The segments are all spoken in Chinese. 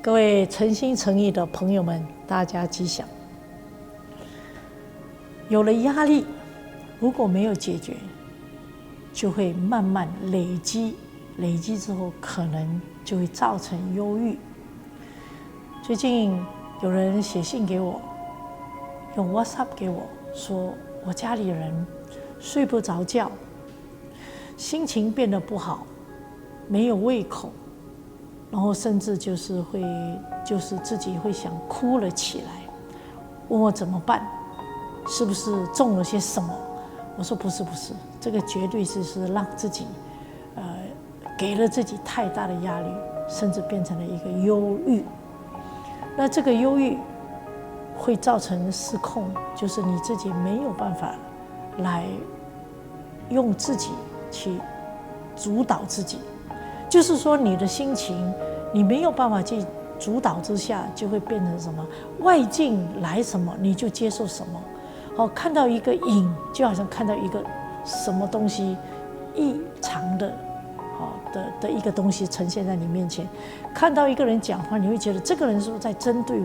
各位诚心诚意的朋友们，大家吉祥。有了压力，如果没有解决，就会慢慢累积，累积之后可能就会造成忧郁。最近有人写信给我，用 WhatsApp 给我说，我家里人睡不着觉，心情变得不好，没有胃口，然后甚至就是自己会想哭了起来，问我怎么办，是不是中了些什么？我说不是，这个绝对是让自己给了自己太大的压力，甚至变成了一个忧郁。那这个忧郁会造成失控，就是你自己没有办法来用自己去主导自己，就是说你的心情你没有办法去主导之下，就会变成什么？外境来什么你就接受什么。看到一个影，就好像看到一个什么东西异常的一个东西呈现在你面前。看到一个人讲话，你会觉得这个人是不是在针对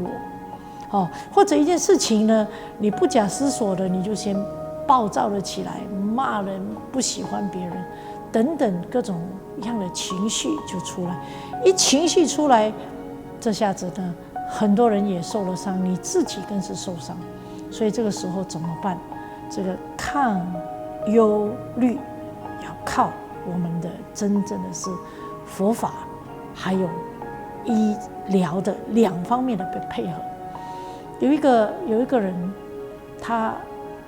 我？或者一件事情呢，你不假思索的你就先暴躁了起来，骂人，不喜欢别人，等等各种样的情绪就出来。一情绪出来，这下子呢，很多人也受了伤，你自己更是受伤。所以这个时候怎么办？这个抗忧虑要靠我们的真正的是佛法，还有医疗的两方面的配合。有一个人，他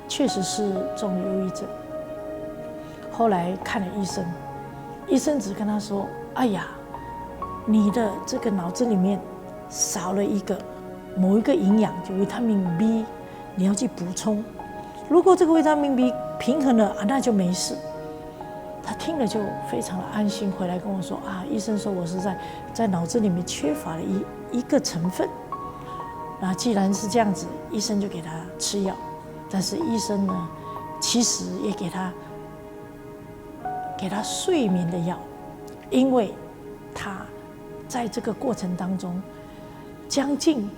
确实是中了忧郁症，后来看了医生，医生只跟他说：“哎呀，你的这个脑子里面少了某一个营养，就维他命 B， 你要去补充。如果这个维他命 B 平衡了那就没事。”他听了就非常的安心，回来跟我说：“医生说我是在脑子里面缺乏了一个成分。那既然是这样子，医生就给他吃药。但是医生呢，其实也给他睡眠的药，因为他在这个过程当中将近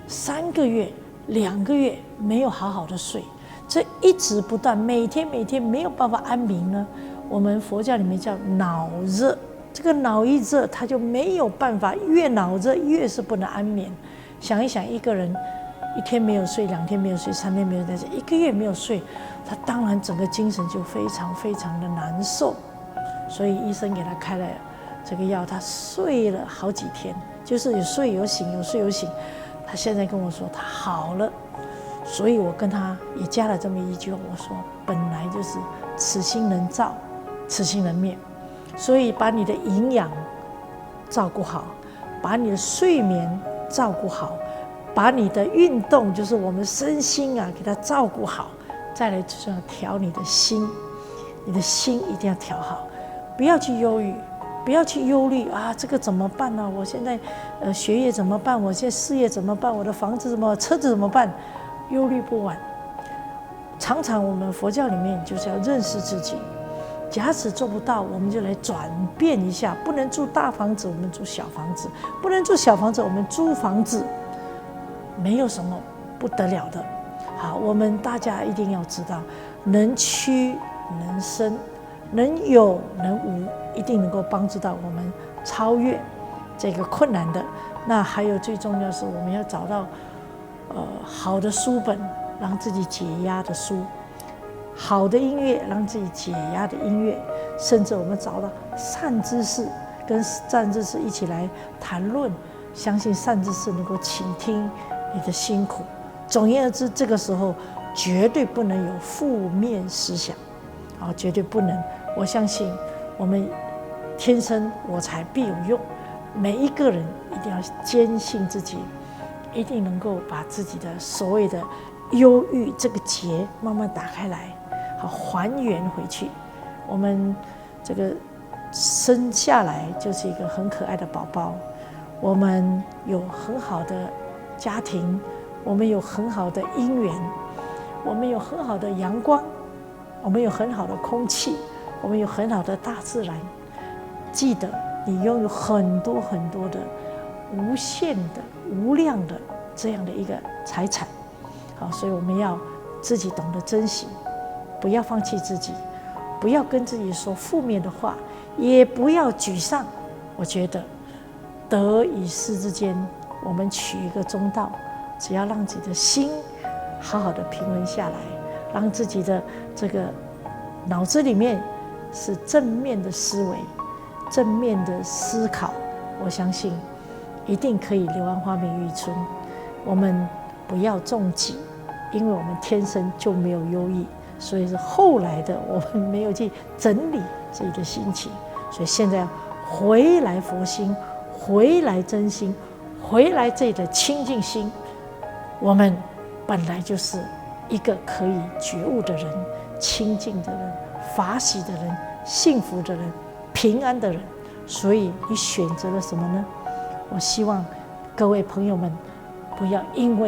3个月、2个月没有好好的睡，这一直不断，每天没有办法安眠呢。我们佛教里面叫脑热，这个脑一热，他就没有办法，越脑热越是不能安眠。想一想，一个人1天没有睡，2天没有睡，3天没有睡，1个月没有睡，他当然整个精神就非常的难受。所以医生给他开了这个药，他睡了好几天，就是有睡有醒，有睡有醒。他现在跟我说他好了，所以我跟他也加了这么一句，我说本来就是此心能造，此心能灭，所以把你的营养照顾好，把你的睡眠照顾好，把你的运动，就是我们身心给它照顾好，再来就是要调你的心，你的心一定要调好，不要去忧郁，不要去忧虑这个怎么办呢？我现在学业怎么办？我现在事业怎么办？我的房子怎么，车子怎么办？忧虑不完。常常我们佛教里面就是要认识自己，假使做不到，我们就来转变一下，不能住大房子，我们住小房子；不能住小房子，我们租房子，没有什么不得了的。好，我们大家一定要知道，能屈能伸，能有能无，一定能够帮助到我们超越这个困难的。那还有最重要是，我们要找到好的书本，让自己解压的书，好的音乐，让自己解压的音乐，甚至我们找到善知识，跟善知识一起来谈论，相信善知识能够倾听你的辛苦。总而言之，这个时候绝对不能有负面思想，绝对不能。我相信我们天生我材必有用，每一个人一定要坚信自己，一定能够把自己的所谓的忧郁这个结慢慢打开来，好还原回去。我们这个生下来就是一个很可爱的宝宝，我们有很好的家庭，我们有很好的姻缘，我们有很好的阳光，我们有很好的空气，我们有很好的大自然。记得你拥有很多的无限的、无量的这样的一个财产。好，所以我们要自己懂得珍惜，不要放弃自己，不要跟自己说负面的话，也不要沮丧。我觉得得与失之间，我们取一个中道，只要让自己的心好好的平稳下来，让自己的这个脑子里面是正面的思维、正面的思考，我相信一定可以柳暗花明又一村。我们不要重己，因为我们天生就没有忧郁，所以是后来的我们没有去整理自己的心情，所以现在要回来佛心，回来真心，回来这里的清净心。我们本来就是一个可以觉悟的人、清净的人、法喜的人、幸福的人、平安的人，所以你选择了什么呢？我希望各位朋友们不要因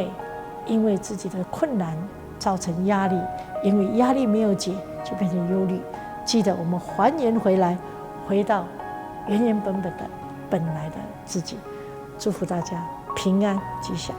为自己的困难造成压力，因为压力没有解就变成忧虑。记得我们还原回来，回到原原本本的本来的自己。祝福大家平安吉祥。